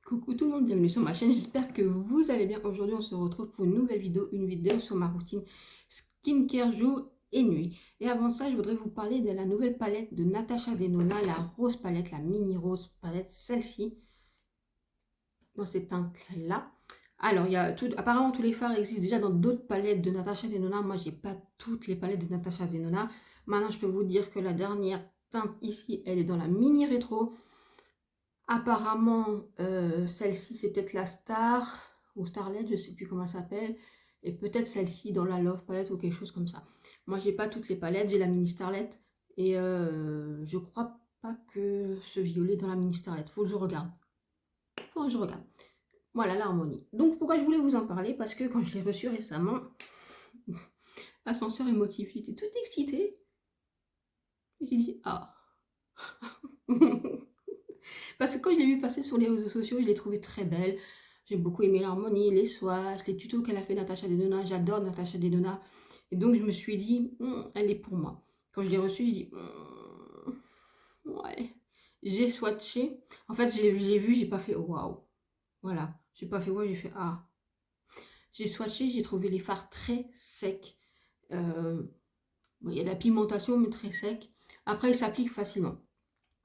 Coucou tout le monde, bienvenue sur ma chaîne, j'espère que vous allez bien. Aujourd'hui on se retrouve pour une nouvelle vidéo, sur ma routine skincare jour et nuit. Et avant ça, je voudrais vous parler de la nouvelle palette de Natasha Denona, la rose palette, la mini rose palette, celle-ci, dans cette teinte-là. Alors, apparemment tous les fards existent déjà dans d'autres palettes de Natasha Denona. Moi, j'ai pas toutes les palettes de Natasha Denona. Maintenant, je peux vous dire que la dernière teinte ici, elle est dans la mini rétro. Apparemment, celle-ci, c'est peut-être la Star ou Starlet, je sais plus comment elle s'appelle. Et peut-être celle-ci dans la Love Palette ou quelque chose comme ça. Moi, j'ai pas toutes les palettes, j'ai la mini Starlet. Et je crois pas que ce violet dans la mini Starlet. Faut que je regarde. Faut que je regarde. Voilà, l'harmonie. Donc, pourquoi je voulais vous en parler? Parce que quand je l'ai reçu récemment, ascenseur émotif, j'étais toute excitée. Et j'ai dit, ah. Parce que quand je l'ai vu passer sur les réseaux sociaux, je l'ai trouvé très belle. J'ai beaucoup aimé l'harmonie, les swatchs, les tutos qu'elle a fait Natasha Denona. J'adore Natasha Denona. Et donc je me suis dit, elle est pour moi. Quand je l'ai reçue, je dis, ouais. J'ai swatché. En fait, j'ai vu, j'ai pas fait waouh. Voilà. J'ai pas fait waouh, j'ai fait ah. J'ai swatché, j'ai trouvé les fards très secs. Bon, il y a de la pigmentation, mais très sec. Après, il s'applique facilement.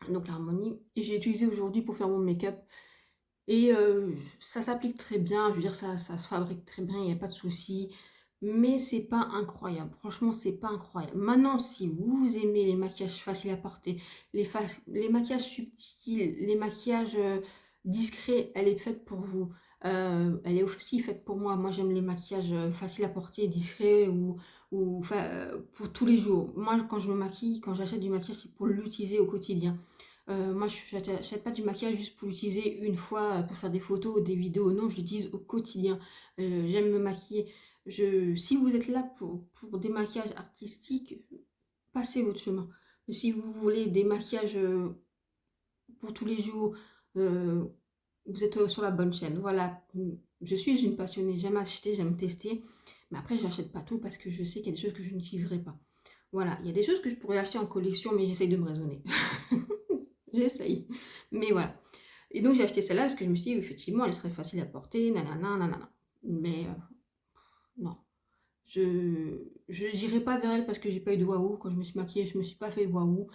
Donc l'harmonie. Et j'ai utilisé aujourd'hui pour faire mon make-up. Et ça s'applique très bien, je veux dire, ça se fabrique très bien, il n'y a pas de souci. Mais c'est pas incroyable, franchement, c'est pas incroyable. Maintenant, si vous aimez les maquillages faciles à porter, les maquillages subtils, les maquillages discrets, elle est faite pour vous. Elle est aussi faite pour moi. Moi, j'aime les maquillages faciles à porter, discrets ou pour tous les jours. Moi, quand je me maquille, quand j'achète du maquillage, c'est pour l'utiliser au quotidien. Moi, je n'achète pas du maquillage juste pour l'utiliser une fois pour faire des photos ou des vidéos. Non, je l'utilise au quotidien. J'aime me maquiller. Si vous êtes là pour des maquillages artistiques, passez votre chemin. Mais si vous voulez des maquillages pour tous les jours, euh, vous êtes sur la bonne chaîne. Voilà, je suis une passionnée. J'aime acheter, j'aime tester. Mais après, je n'achète pas tout parce que je sais qu'il y a des choses que je n'utiliserai pas. Voilà, il y a des choses que je pourrais acheter en collection, mais j'essaye de me raisonner. J'essaye. Mais voilà. Et donc j'ai acheté celle-là parce que je me suis dit, effectivement, elle serait facile à porter, nanana, nanana. Mais non. Je n'irai pas vers elle parce que j'ai pas eu de waouh. Quand je me suis maquillée, je me suis pas fait waouh.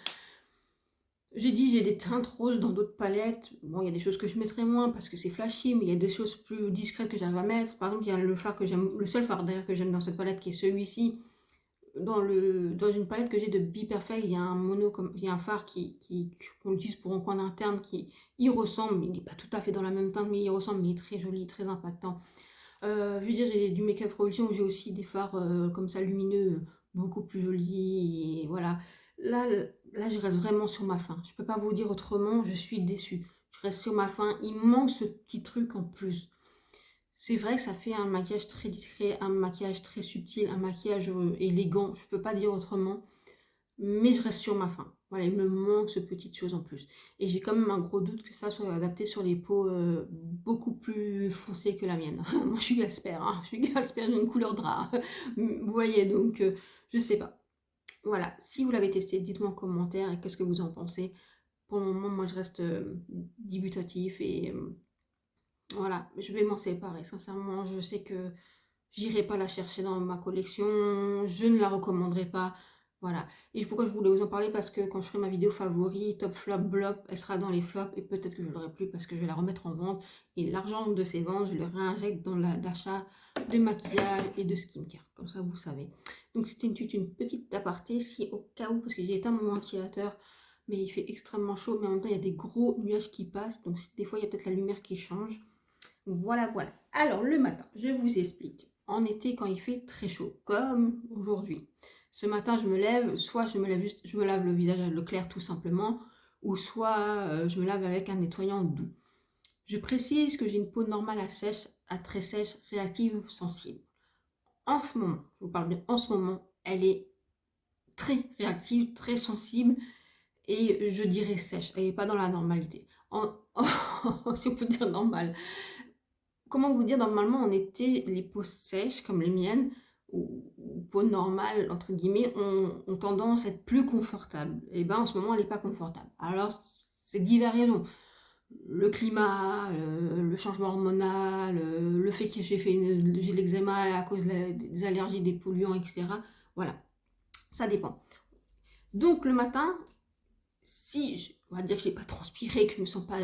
J'ai dit, j'ai des teintes roses dans d'autres palettes. Bon, il y a des choses que je mettrai moins parce que c'est flashy, mais il y a des choses plus discrètes que j'arrive à mettre. Par exemple, il y a le fard que j'aime, le seul fard d'ailleurs que j'aime dans cette palette qui est celui-ci. Dans une palette que j'ai de Be Perfect, il y a un il y a un fard qu'on utilise pour un coin interne qui y ressemble. Il n'est pas tout à fait dans la même teinte, mais il y ressemble, mais il est très joli, très impactant. Je veux dire, j'ai du Make Up Revolution où j'ai aussi des fards comme ça lumineux, beaucoup plus jolis. Et voilà. Là, là, je reste vraiment sur ma faim. Je peux pas vous dire autrement, je suis déçue. Je reste sur ma faim. Il manque ce petit truc en plus. C'est vrai que ça fait un maquillage très discret, un maquillage très subtil, un maquillage élégant, je peux pas dire autrement, mais je reste sur ma faim. Voilà, il me manque ce petite chose en plus. Et j'ai quand même un gros doute que ça soit adapté sur les peaux beaucoup plus foncées que la mienne. Moi, je suis Gasper, hein. Je suis Gasper, j'ai une couleur drap. Vous voyez, donc, je sais pas. Voilà, si vous l'avez testé, dites-moi en commentaire et qu'est-ce que vous en pensez. Pour le moment, moi, je reste dubitatif et voilà, je vais m'en séparer. Sincèrement, je sais que j'irai pas la chercher dans ma collection. Je ne la recommanderai pas. Voilà. Et pourquoi je voulais vous en parler? Parce que quand je ferai ma vidéo favori, top flop, blop, elle sera dans les flops. Et peut-être que je ne l'aurai plus parce que je vais la remettre en vente. Et l'argent de ces ventes, je le réinjecte dans l'achat de maquillage et de skincare. Comme ça, vous savez. Donc, c'était une petite aparté. Si au cas où, parce que j'ai éteint mon ventilateur, mais il fait extrêmement chaud. Mais en même temps, il y a des gros nuages qui passent. Donc, des fois, il y a peut-être la lumière qui change. Voilà, voilà. Alors, le matin, je vous explique. En été, quand il fait très chaud, comme aujourd'hui. Ce matin, je me lève, soit je me lave le visage à l'eau claire tout simplement, ou soit je me lave avec un nettoyant doux. Je précise que j'ai une peau normale à très sèche, réactive, sensible. En ce moment, je vous parle bien en ce moment, elle est très réactive, très sensible, et je dirais sèche. Elle n'est pas dans la normalité. Si on peut dire normal. Comment vous dire, normalement en été, les peaux sèches comme les miennes, ou peau normale, entre guillemets, ont tendance à être plus confortables. Et bien en ce moment, elle n'est pas confortable. Alors, c'est diverses raisons. le climat, le changement hormonal, le fait que j'ai l'eczéma à cause des allergies, des polluants, etc. Voilà, ça dépend. Donc le matin, si on va dire que je n'ai pas transpiré, que je ne sens pas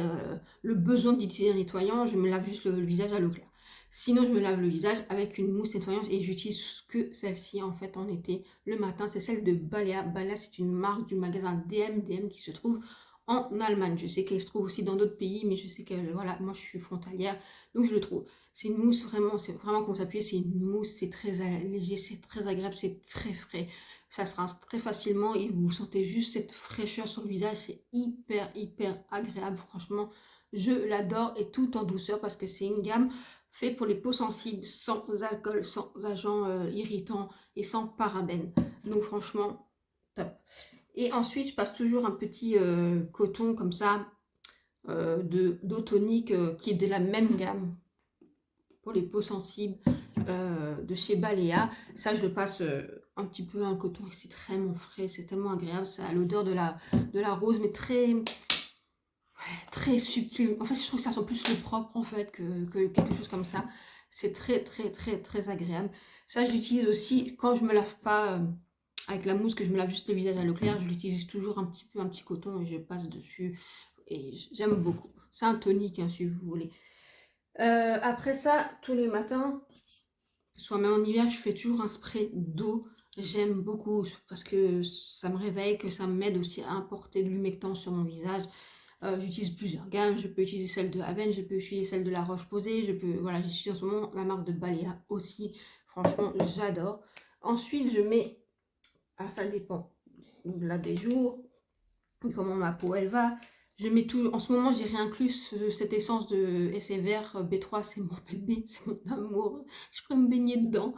le besoin d'utiliser un nettoyant, je me lave juste le visage à l'eau claire. Sinon, je me lave le visage avec une mousse nettoyante et j'utilise que celle-ci en fait en été. Le matin, c'est celle de Balea. Balea, c'est une marque du magasin DM qui se trouve en Allemagne. Je sais qu'elle se trouve aussi dans d'autres pays, mais je sais que voilà, moi je suis frontalière, donc je le trouve. C'est une mousse vraiment, c'est vraiment qu'on s'appuie, c'est une mousse, c'est très léger, c'est très agréable, c'est très frais. Ça se rince très facilement et vous sentez juste cette fraîcheur sur le visage, c'est hyper agréable, franchement je l'adore et tout en douceur parce que c'est une gamme faite pour les peaux sensibles, sans alcool, sans agents irritants et sans parabènes, donc franchement top. Et ensuite je passe toujours un petit coton comme ça d'eau tonique qui est de la même gamme pour les peaux sensibles de chez Balea. Ça, je le passe un petit peu un coton et c'est tellement frais, c'est tellement agréable. Ça a l'odeur de la rose, mais très subtil. En fait, je trouve que ça sent plus le propre en fait que quelque chose comme ça. C'est très agréable. Ça, je l'utilise aussi quand je me lave pas avec la mousse, que je me lave juste le visage à l'eau claire. Je l'utilise toujours un petit coton et je passe dessus. Et j'aime beaucoup. C'est un tonique, hein, si vous voulez. Après ça, tous les matins, soit même en hiver, je fais toujours un spray d'eau. J'aime beaucoup parce que ça me réveille, que ça m'aide aussi à apporter de l'humectant sur mon visage. J'utilise plusieurs gammes, je peux utiliser celle de Aven, je peux utiliser celle de La Roche-Posay, voilà, j'utilise en ce moment la marque de Balea aussi. Franchement, j'adore. Ensuite, je mets, ça dépend là des jours, comment ma peau elle va. Je mets tout, en ce moment j'ai réinclus cette essence de SFR B3, c'est mon bébé, c'est mon amour, je pourrais me baigner dedans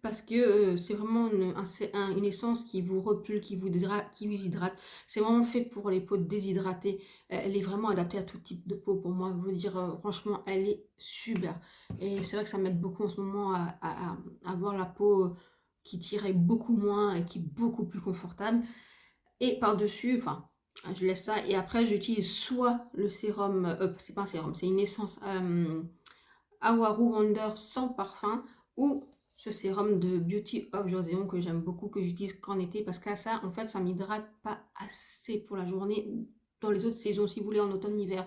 parce que c'est vraiment une essence qui vous repule, qui vous hydrate. C'est vraiment fait pour les peaux déshydratées. Elle est vraiment adaptée à tout type de peau pour moi. Vous dire, franchement, elle est super. Et c'est vrai que ça m'aide beaucoup en ce moment à avoir la peau qui tirait beaucoup moins et qui est beaucoup plus confortable. Et par-dessus, enfin, je laisse ça. Et après, j'utilise soit le sérum, c'est pas un sérum, c'est une essence Awaru Wonder sans parfum ou ce sérum de Beauty of Joseon que j'aime beaucoup, que j'utilise qu'en été parce qu'à ça, en fait, ça m'hydrate pas assez pour la journée dans les autres saisons, si vous voulez, en automne, hiver.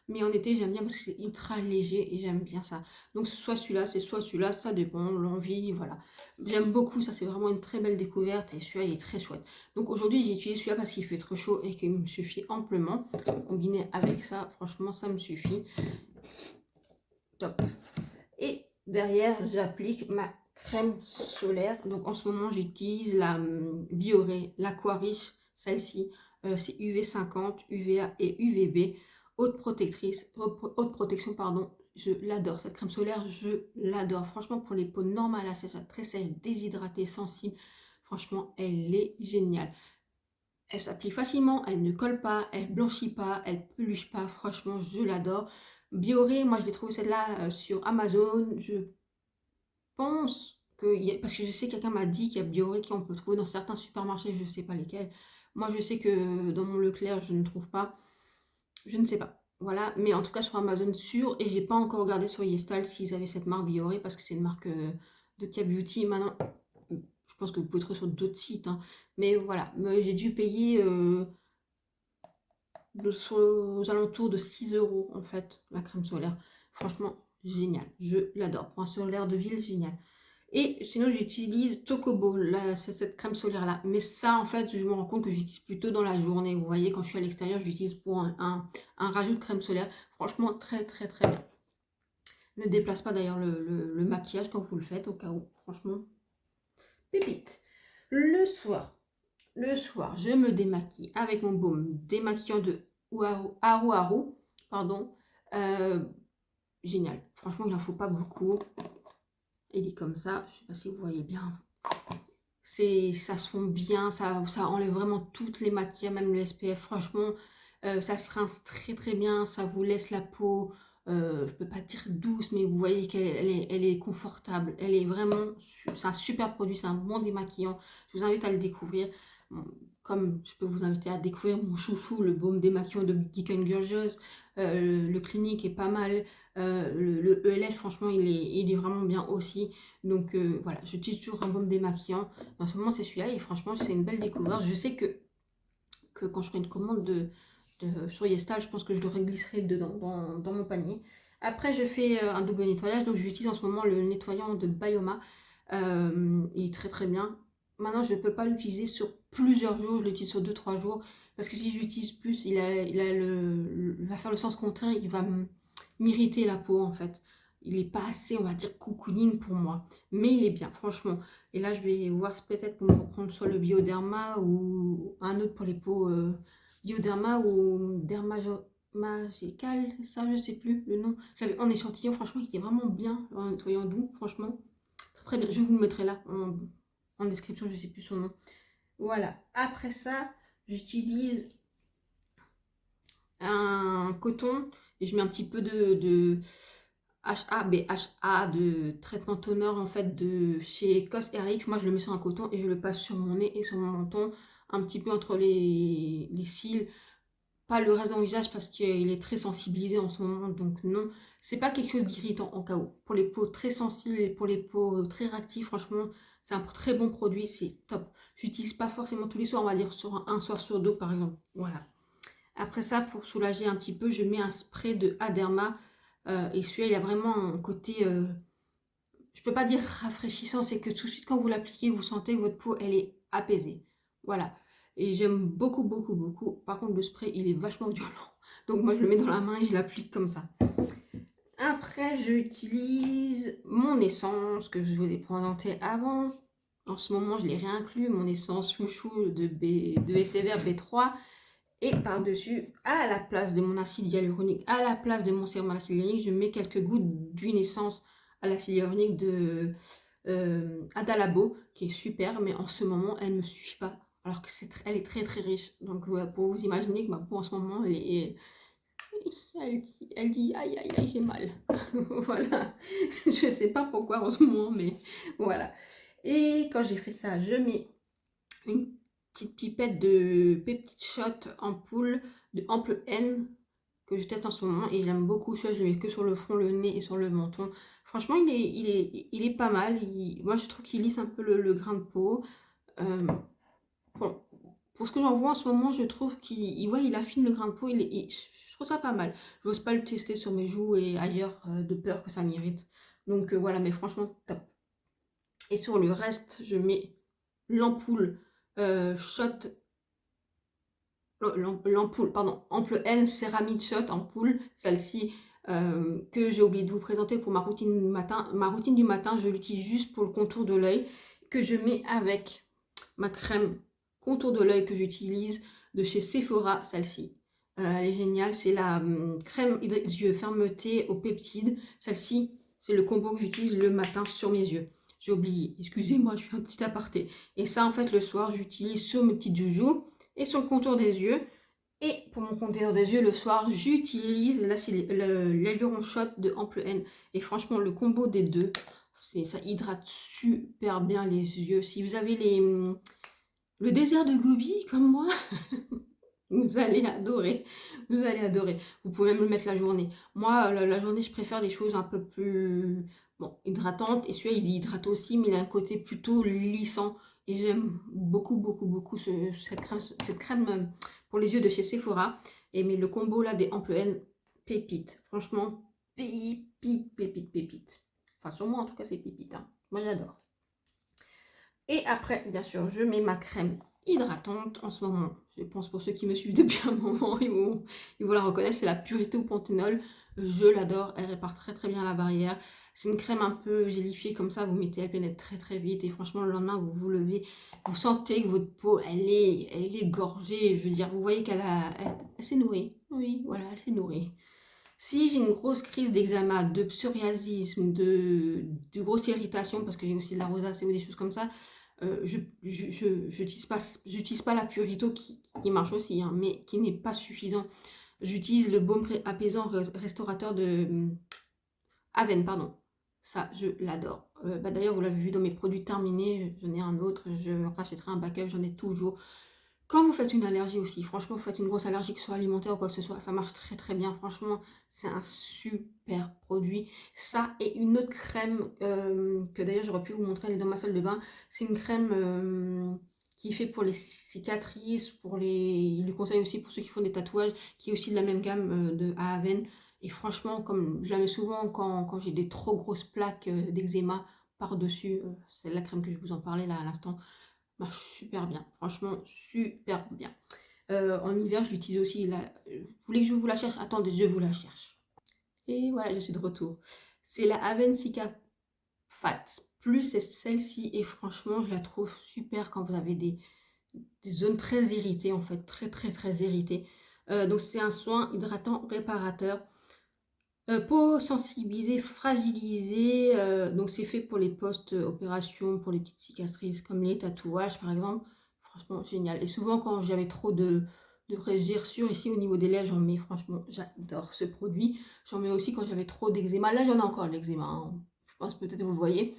Mais en été, j'aime bien parce que c'est ultra léger et j'aime bien ça. Donc, soit celui-là, c'est soit celui-là, ça dépend, l'envie, voilà. J'aime beaucoup, ça c'est vraiment une très belle découverte et celui-là, il est très chouette. Donc, aujourd'hui, j'ai utilisé celui-là parce qu'il fait trop chaud et qu'il me suffit amplement. Combiné avec ça, franchement, ça me suffit. Top. Et derrière, j'applique ma crème solaire. Donc, en ce moment, j'utilise la Bioré, l'Aqua-Riche, celle-ci. C'est UV50, UVA et UVB. Haute protection, pardon. Je l'adore, cette crème solaire, je l'adore. Franchement, pour les peaux normales, très sèches, déshydratées, sensibles, franchement, elle est géniale. Elle s'applique facilement, elle ne colle pas, elle blanchit pas, elle peluche pas. Franchement, je l'adore. Bioré, moi, je l'ai trouvé celle-là sur Amazon. Je pense que, parce que je sais que quelqu'un m'a dit qu'il y a Bioré qu'on peut trouver dans certains supermarchés, je ne sais pas lesquels. Moi, je sais que dans mon Leclerc, je ne trouve pas. Je ne sais pas. Voilà, mais en tout cas sur Amazon sûr, et j'ai pas encore regardé sur Yestal s'ils avaient cette marque Bioré parce que c'est une marque de K Beauty. Maintenant, je pense que vous pouvez trouver sur d'autres sites, hein. Mais voilà, j'ai dû payer aux alentours de 6 € en fait, la crème solaire. Franchement, génial, je l'adore. Pour un solaire de ville, génial. Et sinon, j'utilise Tokobo, c'est cette crème solaire là. Mais ça, en fait, je me rends compte que j'utilise plutôt dans la journée. Vous voyez, quand je suis à l'extérieur, j'utilise pour un rajout de crème solaire. Franchement, très bien. Ne déplace pas d'ailleurs le maquillage quand vous le faites, au cas où. Franchement, pépite. Le soir, je me démaquille avec mon baume démaquillant de Haru, pardon. Euh, Génial. Franchement, il n'en faut pas beaucoup. Il est comme ça. Je ne sais pas si vous voyez bien. Ça se fond bien, ça enlève vraiment toutes les matières, même le SPF. Franchement, ça se rince très bien. Ça vous laisse la peau, je peux pas dire douce, mais vous voyez elle est confortable. Elle est vraiment, c'est un super produit, c'est un bon démaquillant. Je vous invite à le découvrir. Comme je peux vous inviter à découvrir mon chouchou, le baume démaquillant de Geek & Gorgeous, le Clinique est pas mal, le ELF franchement il est vraiment bien aussi, donc voilà, j'utilise toujours un baume démaquillant, en ce moment c'est celui-là et franchement c'est une belle découverte. Je sais que quand je ferai une commande sur Yestal, je pense que je le glisserai dedans, dans mon panier. Après, je fais un double nettoyage, donc j'utilise en ce moment le nettoyant de Bioma. Il est très très bien. Maintenant, je ne peux pas l'utiliser sur plusieurs jours, je l'utilise sur 2-3 jours, parce que si j'utilise plus, il va faire le sens contraire, il va m'irriter la peau en fait. Il n'est pas assez, on va dire, cocooning pour moi, mais il est bien, franchement. Et là, je vais voir peut-être pour me reprendre soit le Bioderma ou un autre pour les peaux Bioderma ou Dermagical, c'est ça, je sais plus le nom. J'avais en échantillon, franchement, il était vraiment bien en nettoyant doux, franchement. Très, très bien, je vous le mettrai là en description, je sais plus son nom. Voilà, après ça, j'utilise un coton et je mets un petit peu de BHA, de traitement toner en fait de chez COSRX. Moi je le mets sur un coton et je le passe sur mon nez et sur mon menton, un petit peu entre les cils, pas le reste dans le visage parce qu'il est très sensibilisé en ce moment, donc non, c'est pas quelque chose d'irritant en cas où. Pour les peaux très sensibles et pour les peaux très réactives, franchement c'est un très bon produit, c'est top. J'utilise pas forcément tous les soirs, on va dire sur un soir sur deux par exemple, voilà. Après ça, pour soulager un petit peu, je mets un spray de Aderma. Et celui-là, il a vraiment un côté, je peux pas dire rafraîchissant, c'est que tout de suite, quand vous l'appliquez, vous sentez que votre peau, elle est apaisée. Voilà. Et j'aime beaucoup, beaucoup, beaucoup. Par contre, le spray, il est vachement violent. Donc moi, je le mets dans la main et je l'applique comme ça. Après, j'utilise mon essence que je vous ai présenté avant. En ce moment, je l'ai réinclus, mon essence chouchou de SVR B3. Et par-dessus, à la place de mon acide hyaluronique, à la place de mon sérum à l'acide hyaluronique, je mets quelques gouttes d'une essence à l'acide hyaluronique de Adalabo, qui est super, mais en ce moment, elle ne me suffit pas. Alors que elle est très très riche. Donc ouais, pour vous imaginer que ma peau en ce moment, elle dit aïe aïe aïe, j'ai mal. Voilà. Je sais pas pourquoi en ce moment, mais voilà. Et quand j'ai fait ça, je mets une petite pipette de Peptide Shot ampoule de Ample N que je teste en ce moment et j'aime beaucoup. Celui-là, je le mets que sur le front, le nez et sur le menton. Franchement, il est pas mal. Moi, je trouve qu'il lisse un peu le grain de peau. Bon, pour ce que j'en vois en ce moment, je trouve il affine le grain de peau. Je trouve ça pas mal. Je n'ose pas le tester sur mes joues et ailleurs de peur que ça m'irrite. Donc voilà, mais franchement, top. Et sur le reste, je mets l'ampoule Shot l'ampoule, pardon, Ample N Céramide Shot ampoule, celle-ci que j'ai oublié de vous présenter pour ma routine du matin. Ma routine du matin, je l'utilise juste pour le contour de l'œil, que je mets avec ma crème contour de l'œil que j'utilise de chez Sephora, celle-ci. Elle est géniale, c'est la crème des yeux fermeté aux peptides. Celle-ci, c'est le combo que j'utilise le matin sur mes yeux. J'ai oublié, excusez-moi, je fais un petit aparté. Et ça, en fait, le soir, j'utilise sur mes petites joujoux et sur le contour des yeux. Et pour mon contour des yeux, le soir, j'utilise l'Hyaluron Shot de Ample N. Et franchement, le combo des deux, ça hydrate super bien les yeux. Si vous avez le désert de Gobi, comme moi, vous allez adorer. Vous allez adorer. Vous pouvez même le mettre la journée. Moi, la journée, je préfère des choses un peu plus hydratantes. Et celui-là, il hydrate aussi, mais il a un côté plutôt lissant. Et j'aime beaucoup, beaucoup, beaucoup cette crème pour les yeux de chez Sephora. Et mais le combo là des Ample N, pépite. Franchement, pépite, pépite, pépite. Enfin, sur moi, en tout cas, c'est pépite. Hein. Moi, j'adore. Et après, bien sûr, je mets ma crème hydratante en ce moment. Je pense pour ceux qui me suivent depuis un moment, ils vont la reconnaître. C'est la Purito Panthenol. Je l'adore. Elle répare très très bien la barrière. C'est une crème un peu gélifiée comme ça. Vous mettez, elle pénètre très très vite. Et franchement, le lendemain, vous vous levez. Vous sentez que votre peau, elle est gorgée. Je veux dire, vous voyez elle s'est nourrie. Oui, voilà, elle s'est nourrie. Si j'ai une grosse crise d'eczéma, de psoriasisme, de grosse irritation, parce que j'ai aussi de la rosacée ou des choses comme ça, je n'utilise pas la Purito qui marche aussi, hein, mais qui n'est pas suffisant. J'utilise le baume apaisant restaurateur de Aven, pardon. Ça, je l'adore. D'ailleurs, vous l'avez vu dans mes produits terminés, j'en ai un autre, je rachèterai un backup, j'en ai toujours. Quand vous faites une allergie aussi, franchement, vous faites une grosse allergie, que ce soit alimentaire ou quoi que ce soit, ça marche très très bien. Franchement, c'est un super produit. Ça et une autre crème que d'ailleurs j'aurais pu vous montrer, elle est dans ma salle de bain. C'est une crème qui est faite pour les cicatrices, pour les... Il le conseille aussi pour ceux qui font des tatouages, qui est aussi de la même gamme de Aven. Et franchement, comme je la mets souvent quand j'ai des trop grosses plaques d'eczéma par-dessus, c'est la crème que je vous en parlais là à l'instant, marche super bien, franchement super bien. En hiver, je l'utilise aussi. Là, vous voulez que je vous la cherche? Attendez, je vous la cherche. Et voilà, je suis de retour. C'est la Avensica Fat Plus, c'est celle-ci. Et franchement, je la trouve super quand vous avez des zones très irritées, en fait, très très très irritées. Donc c'est un soin hydratant réparateur. Peau sensibilisée, fragilisée, donc c'est fait pour les post-opérations, pour les petites cicatrices comme les tatouages par exemple. Franchement génial. Et souvent quand j'avais trop de gerçures ici au niveau des lèvres, j'en mets, franchement j'adore ce produit. J'en mets aussi quand j'avais trop d'eczéma. Là j'en ai encore de l'eczéma, hein. Je pense peut-être vous voyez.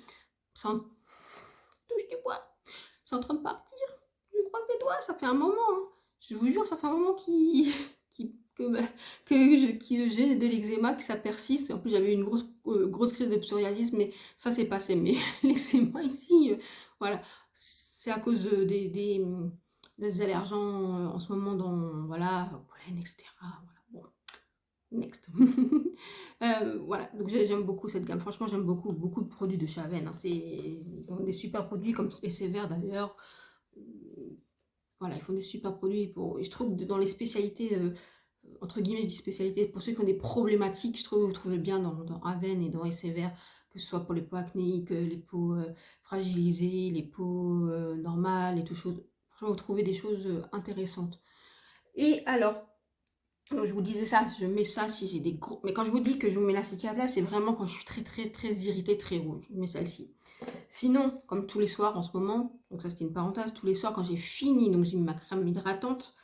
Ça en... touche du bois. C'est en train de partir. Je croise les doigts, ça fait un moment, hein. Je vous jure, ça fait un moment bah, que j'ai de l'eczéma, que ça persiste. En plus, j'avais une grosse crise de psoriasis, mais ça c'est passé. Mais l'eczéma ici, voilà, c'est à cause des allergens en ce moment dans, voilà, pollen, etc. Voilà, bon, next. Voilà, donc j'aime beaucoup cette gamme. Franchement, j'aime beaucoup de produits de Chaven, hein. Ils ont des super produits comme Essever d'ailleurs. Voilà, ils font des super produits. Je trouve que dans les spécialités, entre guillemets, je dis spécialités, pour ceux qui ont des problématiques, je trouve que vous trouvez bien dans Aven et dans Essever, que ce soit pour les peaux acnéiques, les peaux fragilisées, les peaux normales et tout chose. Franchement, vous trouvez des choses intéressantes. Et alors, je vous disais ça, je mets ça si j'ai des gros... Mais quand je vous dis que je vous mets la Cicablá, c'est vraiment quand je suis très très très irritée, très rouge. Je mets celle-ci. Sinon, comme tous les soirs en ce moment, donc ça c'était une parenthèse, tous les soirs quand j'ai fini, donc j'ai mis ma crème hydratante,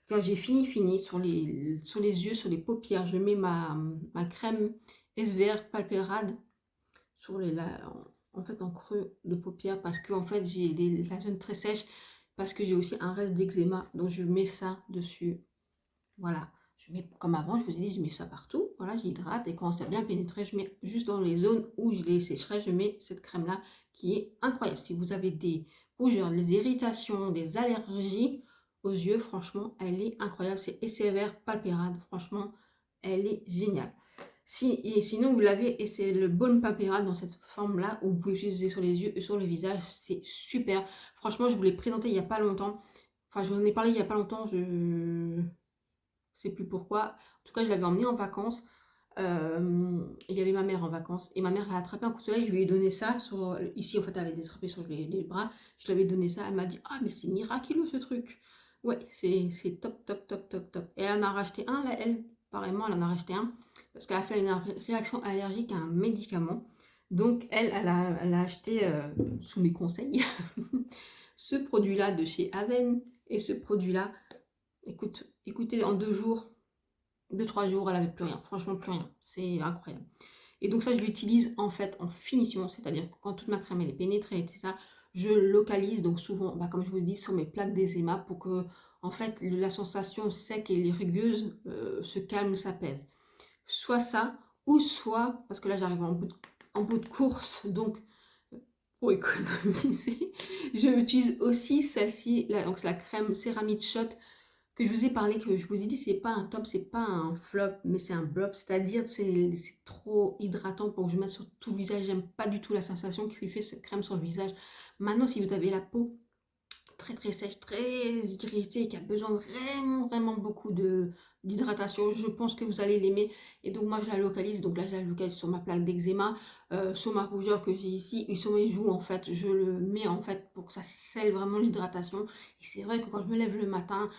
quand j'ai fini sur les yeux, sur les paupières, je mets ma crème SVR Palpérade sur en fait en creux de paupières parce que en fait j'ai la zone très sèche, parce que j'ai aussi un reste d'eczéma, donc je mets ça dessus. Voilà, je mets comme avant, je vous ai dit, je mets ça partout. Voilà, j'hydrate et quand ça a bien pénétré, je mets juste dans les zones où je les sécherai, je mets cette crème-là qui est incroyable. Si vous avez des rougeurs, des irritations, des allergies aux yeux, franchement, elle est incroyable. C'est Essever Palpérade, franchement, elle est géniale. Et sinon, vous l'avez, et c'est le Baume Palpérade dans cette forme-là, où vous pouvez utiliser sur les yeux et sur le visage. C'est super. Franchement, je vous l'ai présenté il n'y a pas longtemps. Enfin, je vous en ai parlé il n'y a pas longtemps. Je sais plus pourquoi. En tout cas, je l'avais emmené en vacances. Il y avait ma mère en vacances. Et ma mère a attrapé un coup de soleil. Je lui ai donné ça. Ici, en fait, elle avait attrapé sur les bras. Je lui avais donné ça. Elle m'a dit: ah, mais c'est miraculeux ce truc. Ouais, c'est top, top, top, top, top. Et elle en a racheté un, là, elle. Pareillement, elle en a racheté un. Parce qu'elle a fait une réaction allergique à un médicament. Donc, elle a acheté, sous mes conseils, ce produit-là de chez Aven. Et ce produit-là, écoutez, en 2 jours, 2-3 jours, elle avait plus rien. Franchement, plus rien. C'est incroyable. Et donc ça, je l'utilise en fait en finition. C'est-à-dire que quand toute ma crème elle est pénétrée, etc., je localise donc souvent, comme je vous dis, sur mes plaques d'eczéma pour que en fait la sensation sec et rugueuse se calme, s'apaise. Soit ça, ou soit, parce que là j'arrive en bout de course, donc pour économiser, je utilise aussi celle-ci, donc c'est la crème Céramide Shot que je vous ai parlé, que je vous ai dit, c'est pas un top, c'est pas un flop, mais c'est un blob, c'est-à-dire c'est trop hydratant pour que je mette sur tout le visage. J'aime pas du tout la sensation qu'il fait cette crème sur le visage. Maintenant, si vous avez la peau très très sèche, très irritée, et qui a besoin vraiment beaucoup d'hydratation, je pense que vous allez l'aimer. Et donc moi je la localise, donc là je la localise sur ma plaque d'eczéma, sur ma rougeur que j'ai ici et sur mes joues. En fait je le mets en fait pour que ça scelle vraiment l'hydratation. Et c'est vrai que quand je me lève le matin,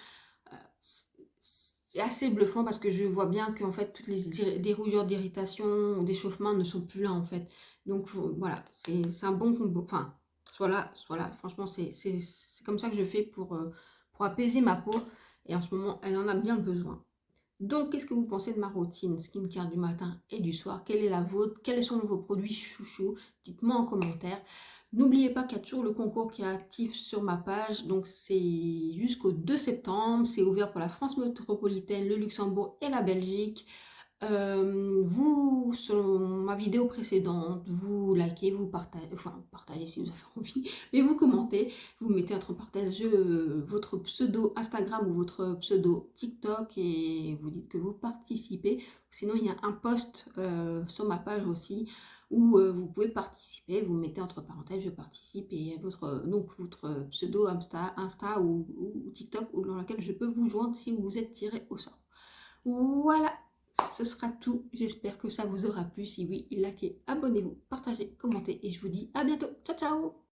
c'est assez bluffant parce que je vois bien que en fait toutes les rougeurs d'irritation ou d'échauffement ne sont plus là en fait. Donc voilà, c'est un bon combo. Enfin, soit là. Franchement, c'est comme ça que je fais pour apaiser ma peau. Et en ce moment, elle en a bien besoin. Donc, qu'est-ce que vous pensez de ma routine skincare du matin et du soir? Quelle est la vôtre? Quels sont vos produits chouchous? Dites-moi en commentaire. N'oubliez pas qu'il y a toujours le concours qui est actif sur ma page. Donc, c'est jusqu'au 2 septembre. C'est ouvert pour la France métropolitaine, le Luxembourg et la Belgique. Vous, selon ma vidéo précédente, vous likez, vous partagez, enfin partagez si vous avez envie, mais vous commentez, vous mettez entre parenthèses votre pseudo Instagram ou votre pseudo TikTok et vous dites que vous participez. Sinon, il y a un post sur ma page aussi où vous pouvez participer, vous mettez entre parenthèses je participe et donc votre pseudo Insta ou TikTok ou dans lequel je peux vous joindre si vous êtes tiré au sort. Voilà, ce sera tout. J'espère que ça vous aura plu. Si oui, likez, abonnez-vous, partagez, commentez et je vous dis à bientôt. Ciao, ciao!